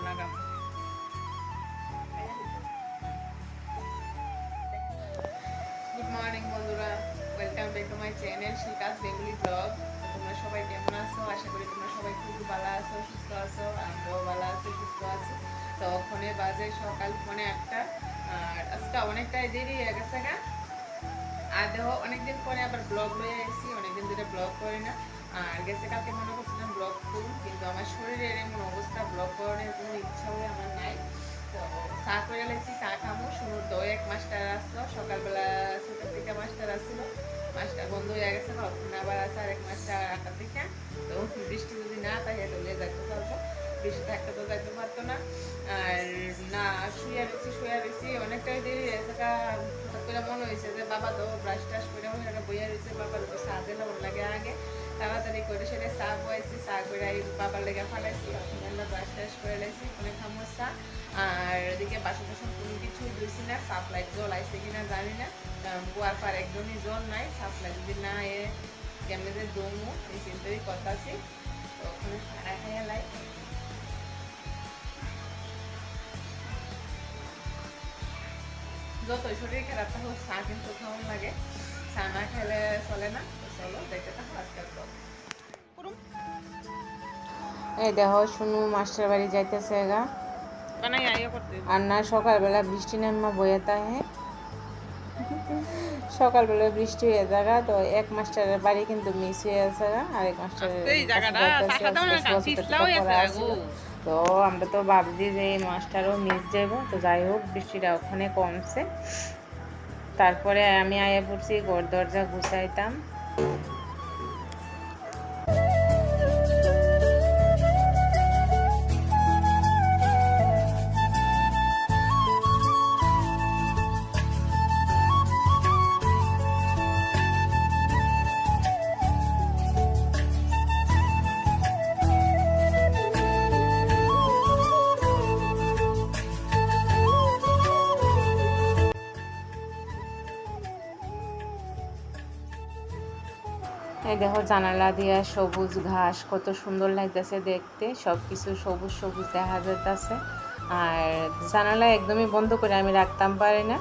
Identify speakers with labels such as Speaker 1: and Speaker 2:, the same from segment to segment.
Speaker 1: লাগাম। Good morning বন্ধুরা, welcome back to my channel শিকাস বেঙ্গলি ব্লগ। তোমরা সবাই কেমন আছো? আশা করি তোমরা সবাই খুবই ভালো আছো, সুস্থ আছো। আমরাও ভালো আছি, সুস্থ আছি। তো ওখানে বাজে সকাল 8:45। আর আজকে অনেকটাই দেরি হয়ে গেছে গা। আর দেখো অনেকদিন পরে আবার ব্লগ লয়ে এসেছি, অনেকদিন ধরে ব্লগ করি না। আর গেছে কালকে মনে করছিলাম ব্লগ করুন, কিন্তু আমার শরীরের এমন অবস্থা, ব্লগ করার কোনো ইচ্ছা হয়ে আমার নাই। তো চা করে লেছি, চা খামো। শুনুর তো এক মাস্টার আসলো সকালবেলা, 6টার দিকে মাস্টার আসছিল। মাস্টার বন্ধ হয়ে গেছে, কখন আবার আসে আর এক মাস্টার 8টার দিকে। তো বৃষ্টি যদি না থাকে তাহলে যাইতে পারবো, বৃষ্টি থাকতে তো যাইতে পারতো না। আর না, শুয়ে রয়েছি অনেকটাই দেরি হয়েছে। হঠাৎ করে মনে হয়েছে যে বাবা তো ব্রাশ টাশ করে বইয়া রয়েছে, বাবার তো চা দিলে ওর লাগে আগে তাড়াতাড়ি করে সেটা চা বয়েছি, চা করে বাবার লেগে ফাটাইছি। আমরা ব্রাশ টাশ করে লাইছি, অনেক খামোর চা। আর এদিকে বাসন টাসন কোনো কিছুই ধুইছি না। সাপ্লাই জল আইছে কিনা জানি না, কুয়ার পার একদমই জল নাই। সাপ্লাই যদি না এ কেমনে যে দমু এই চিন্তাই কথা আছি। তো ওখানে খানা খাইয়া লাই। যতই শরীর খারাপ থাকুক চা কিন্তু খাওয়ান লাগে, চা না খেলে চলে না। তো চলো দেখতে থাকো আজকাল ব্লগ। এই দেখো শুনু মাস্টার বাড়ি যাইতেছে গা। আর না সকালবেলা বৃষ্টি নামা বয়ে তাহে, সকালবেলা বৃষ্টি হয়ে যাগা। তো এক মাস্টারের বাড়ি কিন্তু মিস হয়ে আছে গা, আর এক মাস্টারের তো আমরা তো ভাবছি যে এই মাস্টারও মিস যাব। তো যাই হোক বৃষ্টিটা ওখানে কমছে। তারপরে আমি আয়া পড়ছি, ঘর দরজা গুছাইতাম। এই দেখো জানালা দিয়া সবুজ ঘাস কত সুন্দর লাগতেছে দেখতে, সব কিছু সবুজ সবুজ দেখা যাইতেছে। আর জানালা একদমই বন্ধ করে আমি রাখতাম পারি না,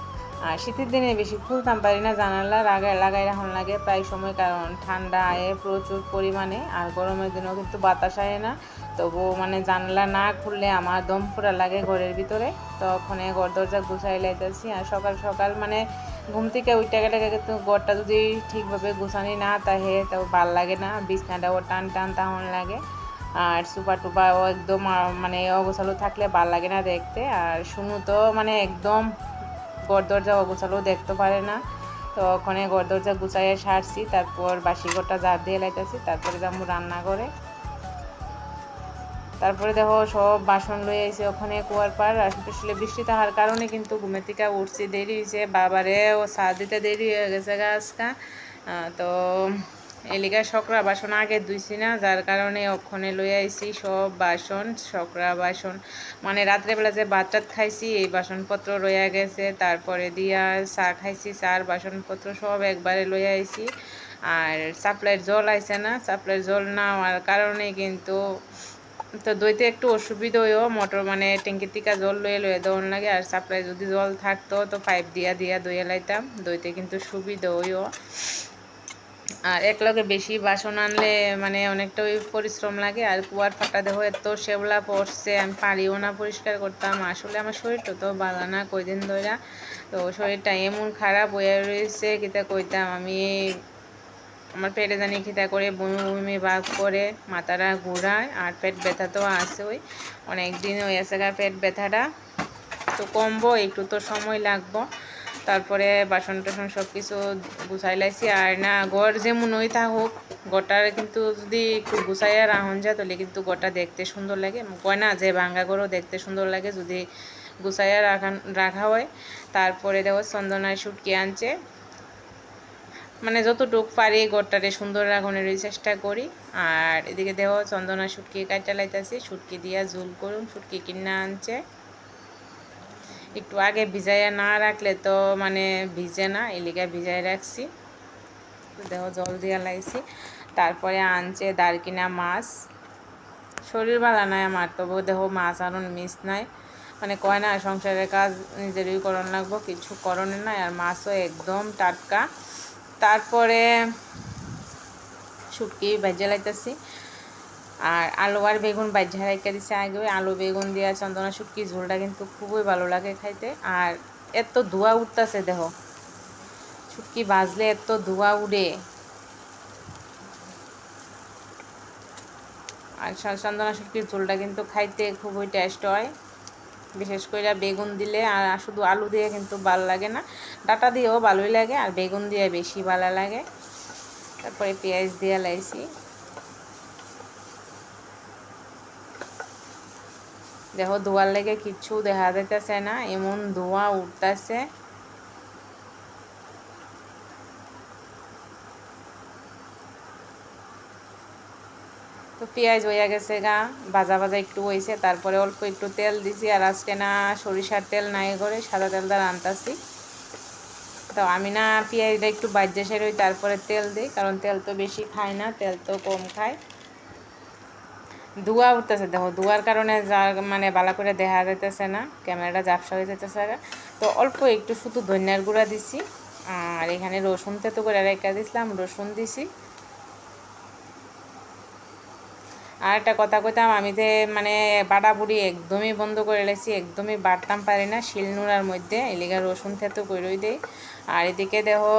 Speaker 1: আর শীতের দিনে বেশি খুলতাম পারি না জানালা, লাগাই রাখুন লাগে প্রায় সময়, কারণ ঠান্ডা আয়ে প্রচুর পরিমাণে। আর গরমের দিনেও কিন্তু বাতাস আয়ে না, তবু মানে জানালা না খুললে আমার দম পুরা লাগে ঘরের ভিতরে। তো ওখানে ঘর দরজা গুছাই লাইতেছি। আর সকাল সকাল মানে ঘুম থেকে উঠে গেলে কিন্তু ঘরটা যদি ঠিকভাবে গুছানি না তাহে তো ভাল লাগে না, বিছনাটাও টান টান তখন লাগে। আর সুপা টুপাও একদম মানে অগোছালো থাকলে ভাল লাগে না দেখতে। আর শুনু তো মানে একদম ঘর দরজা অগোছালো দেখতে পারে না। তো ওখানে ঘর দরজা গুছাইয়ে সারছি, তারপর বাসি ঘরটা ঝাড় দিয়ে লাইতেছি, তারপরে যাবো রান্না করে। তারপরে দেখো সব বাসন লয়ে এসে ওখানে কুয়ার পার। আসলে বৃষ্টি থাকার কারণে কিন্তু ঘুমের থেকে উঠছি দেরি হয়েছে, বাবারে ও চা দিতে দেরি হয়ে গেছে গা আজকা। তো এলিগা সকরা বাসন আগে ধুইছি না, যার কারণে ওখানে লয়ে আইছি সব বাসন, সকরা বাসন। মানে রাত্রেবেলা যে ভাত টাত খাইছি এই বাসনপত্র রয়ে গেছে, তারপরে দিয়া চা খাইছি, চার বাসনপত্র সব একবারে লয়ে আইছি। আর সাপ্লাইয়ের জল আইছে না, সাপ্লাইয়ের জল না হওয়ার কারণে কিন্তু তো দইতে একটু অসুবিধা হইও, মোটর মানে ট্যাঙ্কির থেকে জল লয়ে দেওয়ার লাগে। আর সাপ্লাই যদি জল থাকতো তো পাইপ দিয়া দইয়ে লাইতাম, দইতে কিন্তু সুবিধা হইও। আর একলগে বেশি বাসন আনলে মানে অনেকটাই পরিশ্রম লাগে। আর কুয়ার ফাটা দেখো এত শেওলা পড়ছে, আমি পারিও না পরিষ্কার করতাম। আসলে আমার শরীরটা তো ভালো না কয়দিন ধরে, তো শরীরটা এমন খারাপ হয়ে রয়েছে কিতা কইতাম আমি। আমার পেটে জানি খিদা করে, বমি বমি ভাব করে, মাথাটা ঘুরায়। আর পেট ব্যথা তো আছে, ওই অনেক দিন হয়ে আছে পেট ব্যথাটা। তো কমবো, একটু তো সময় লাগবো। তারপরে বাসন টাসন সব কিছু গুছাই লাইছি। আর না ঘর যেমন ওই থাকুক, গোটার কিন্তু যদি একটু গুছাইয়া রাখুন যায় তাহলে কিন্তু গোটা দেখতে সুন্দর লাগে। কয় না যে ভাঙ্গা ঘরও দেখতে সুন্দর লাগে যদি গুছাইয়া রাখা হয়। তারপরে দেখো চন্দনায় শুটকি আনছে, মানে যতটুকু পারি ঘরটারে সুন্দর রাখনের চেষ্টা করি। আর এদিকে দেখো চন্দনা শুটকি কাটা লাইতেছি, শুটকি দিয়া ঝোল করুন। শুটকি কিনা আনছে, একটু আগে ভিজাইয়া না রাখলে তো মানে ভিজে না, এলিগা ভিজাই রাখছি। তো দেখো জল দিয়া লাইছি। তারপরে আনছে দারকিনা মাছ, শরীর ভালো নাই আমার, তবু দেহ মাছ আরও মিস নাই, মানে কয় না সংসারের কাজ নিজেরই করণ লাগবো, কিছু করণের নাই। আর মাছও একদম টাটকা। তারপরে শুটকি ভেজে লাইতেছি, আর আলু আর বেগুন ভাজা রেখে দিছে আগে। আলু বেগুন দিয়ে চন্দনা শুটকি ঝোলটা কিন্তু খুবই ভালো লাগে খাইতে। আর এত ধোয়া উঠতেছে, দেহ শুটকি ভাজলে এত ধোয়া উড়ে। আর চন্দনা শুটকির ঝোলটা কিন্তু খাইতে খুবই টেস্ট হয়, বিশেষ করে বেগুন দিলে। আর শুধু আলু দিয়ে কিন্তু ভালো লাগে না, ডাটা দিয়েও ভালোই লাগে, আর বেগুন দিয়ে বেশি ভালো লাগে। তারপরে পেঁয়াজ দিয়ে লাইছি। দেখো ধোয়ার লেগে কিচ্ছু দেখা যাইতেছে না, এমন ধোয়া উঠতেছে। তো পেঁয়াজ হইয়া গেছে গা, ভাজা ভাজা একটু হয়েছে। তারপরে অল্প একটু তেল দিছি, আর আজকে না সরিষার তেল নাই করে সাদা তেল দিয়ে রান্তাছি। তো আমি না পেঁয়াজটা একটু বাজ্যে সেরে তারপরে তেল দিই, কারণ তেল তো বেশি খায় না, তেল তো কম খায়। ধোয়া উঠতেছে, দেখো ধোয়ার কারণে যা মানে ভালো করে দেখা যাইতেছে না, ক্যামেরাটা ঝাপসা হয়ে যাইতেছে। তো অল্প একটু শুধু ধনিয়ার গুঁড়া দিছি, আর এখানে রসুন তেতো করে রেখে দিছিলাম, রসুন দিছি। আর একটা কথা কইতাম, আমি যে মানে বাড়াবুড়ি একদমই বন্ধ করে লেছি, একদমই বাড়তাম পারি না শিলনোড়ার মধ্যে, এলিগা রসুন থেতো করেই দেই। আর এদিকে দেখো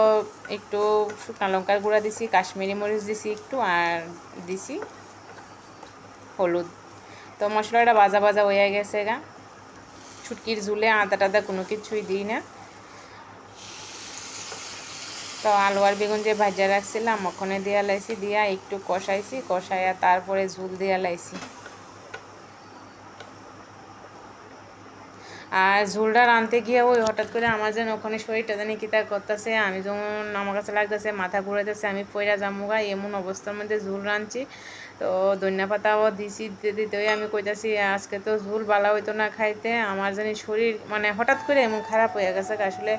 Speaker 1: একটু শুকনো লঙ্কার গুঁড়া দিছি, কাশ্মীরি মরিচ দিছি একটু, আর দিছি হলুদ। তো মশলাটা ভাজা ভাজা হয়ে গেছে গা। শুটকির ঝুলে আদা টাদা কোনো কিছুই দিই না। তো আলু আর বেগুন যে ভাজা রাখছিলাম ওখানে দিয়া লাইছি, দিয়া একটু কষাইছি, কষাইয়া তারপরে ঝুল দিয়া লাইছি। আর ঝোলটা রাঁধতে গিয়ে ওই হঠাৎ করে আমার যেন ওখানে শরীরটা জানি কিতা করতেছে, আমি যেমন আমার কাছে লাগতেছে মাথা ঘুরাইতেছে, আমি পয়রা জামুগা এমন অবস্থার মধ্যে ঝোল রাঁধছি। তো ধনিয়া পাতাও দিছি, দিতেই আমি কইতাছি আজকে তো ঝোল বালা হইতো না খাইতে, আমার জানি শরীর মানে হঠাৎ করে এমন খারাপ হয়ে গেছে। আসলে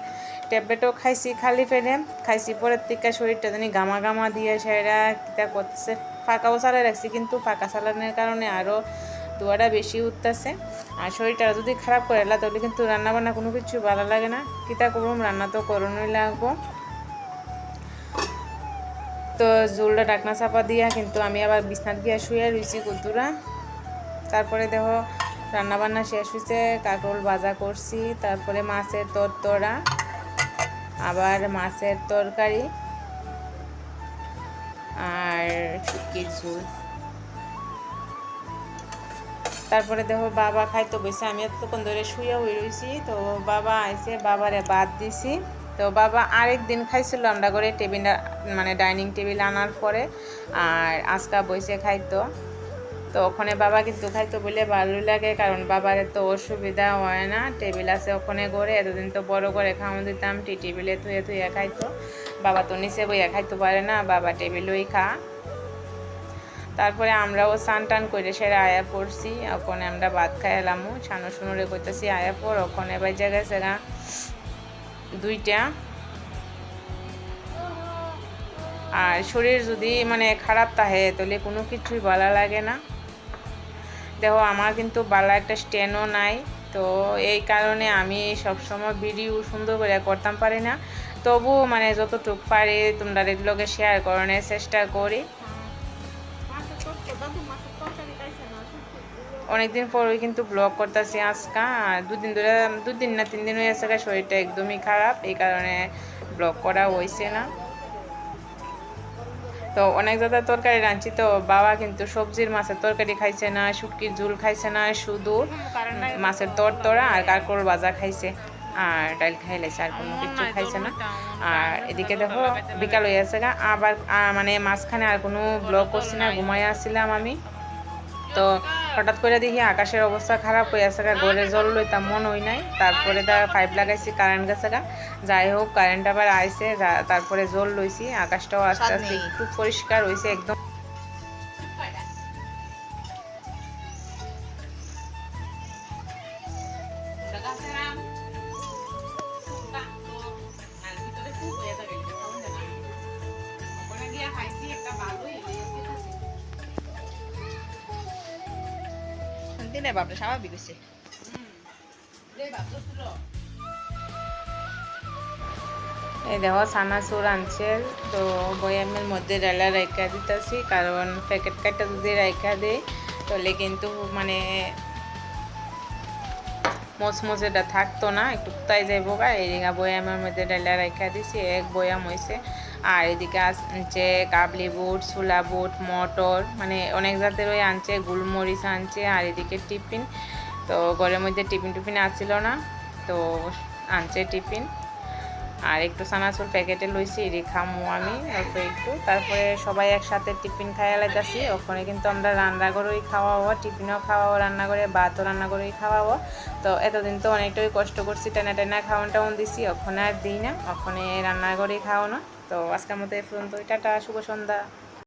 Speaker 1: ট্যাবলেটও খাইছি, খালি পেটে খাইছি, পরের থেকে শরীরটা জানি গামা গামা দিয়ে সেরা কিতা করতেছে। ফাঁকাও চালাই রাখছি, কিন্তু ফাঁকা চালানোর কারণে আরও ধোয়াটা বেশি উঠতেছে। আর শরীরটা যদি খারাপ করে এলা তাহলে কিন্তু রান্নাবান্না কোনো কিছু ভালো লাগে না, কিতা করুম, রান্না তো করণই লাগবো। তো ঝোলটা ডাকনা চাপা দিয়া কিন্তু আমি আবার বিছনাত গিয়া শুয়ে রয়েছি কুতুরা। তারপরে দেখো রান্নাবান্না শেষ হয়েছে, কাঁকরোল ভাজা করছি, তারপরে মাছের তরতরা, আবার মাছের তরকারি, আর শুটকির ঝোল। তারপরে দেখো বাবা খাইতে বসে, আমি এতক্ষণ ধরে শুয়ে হয়ে রয়েছি। তো বাবা আইসে, বাবারে ভাত দিছি। তো বাবা আরেক দিন খাইছিল আমরা করে টেবিলটা মানে ডাইনিং টেবিল আনার পরে, আর আজকা বসে খাইতো। তো ওখানে বাবা কিন্তু খাইতো বলে ভালোই লাগে, কারণ বাবার তো অসুবিধা হয় না, টেবিল আছে ওখানে করে। এতদিন তো বড় করে খাওয়া দিতাম, টেবিলে থুয়ে থুয়ে খাইতো। বাবা তো নিচে বইয়া খাইতে পারে না, বাবা টেবিলই খা। তারপরে আমরাও স্নান টান করে সেরে আয়া পড়ছি, ওখানে আমরা ভাত খাই এলামও, ছানো শুনুরে করতেছি আয়া পর। ওখানে বাজে গেছে গা 2টা। আর শরীর যদি মানে খারাপ থাকে তাহলে কোনো কিছুই ভালো লাগে না। দেখো আমার কিন্তু ভালো একটা স্ট্যান্ডও নাই, তো এই কারণে আমি সবসময় ভিডিও সুন্দর করে করতাম পারি না, তবু মানে যতটুকু পারি তোমরা এগুলোকে শেয়ার করার চেষ্টা করি। অনেকদিন পরই কিন্তু ব্লগ করতেছি আজকা, আর 2 দিন না 3 দিন হয়ে গেছে, শরীরটা একদমই খারাপ, এই কারণে ব্লগ করা হয়েছে না। তো অনেক জায়গায় তরকারি রাঁধছি, তো বাবা কিন্তু সবজির মাছের তরকারি খাইছে না, শুটকির ঝোল খাইছে না, শুধু মাছের তরতরা আর কাঁকরোল ভাজা খাইছে, আর ডাল খাইলেছে, আর কোনো কিছু খাইছে না। আর এদিকে দেখো বিকাল হয়ে গেছে গা, আবার মানে মাঝখানে আর কোনো ব্লগ করছি না, ঘুমাই আসছিলাম আমি। তো হঠাৎ করে দেখি আকাশের অবস্থা খারাপ হয়ে আছে গা, ঘরে জল লইতাম মন হই নাই। তারপরে পাইপ লাগাইছি, কারেন্ট গেছে গা, যাই হোক কারেন্ট আবার আইছে, তারপরে জল লইছি, আকাশটাও আস্তে আস্তে একটু পরিষ্কার হয়েছে একদম।
Speaker 2: দিনে বাপরে স্বাভাবিক হয়েছে।
Speaker 1: এই দেখো সানাসুর আনছে, তো বয়ামের মধ্যে ডালা রাইখা দিতেছি, কারণ প্যাকেট কাটা যদি রাইখা দেয় তাহলে কিন্তু মানে মচমচেটা থাকতো না, একটু কোথায় যাইব গা। এদিকে বয়ামের মধ্যে ডালা রাইখা দিছি, এক বয়াম হয়েছে। আর এদিকে আনছে কাবলি বুট, ছোলা বুট, মটর, মানে অনেক জাতেরই আনছে, গোলমরিচ আনছে। আর এদিকে টিফিন, তো ঘরের মধ্যে টিফিন আসছিল না, তো আনছে টিফিন। আর একটু সানাসুর প্যাকেটে লইছি, এটি খামু আমি অল্প একটু। তারপরে সবাই একসাথে টিফিন খাইয়া লাইতাছি। ওখানে কিন্তু আমরা রান্না করেই খাওয়াবো, টিফিনও খাওয়াবো রান্না করে, ভাতও রান্না করেই খাওয়াবো। তো এতদিন তো অনেকটাই কষ্ট করছি, টেনা টেনা খাওয়ান টাউন দিছি, ওখানে আর দিই না, ওখানে রান্না করেই খাওয়ানো। তো আজকের মতো এই পর্যন্ত, টাটা, শুভ সন্ধ্যা।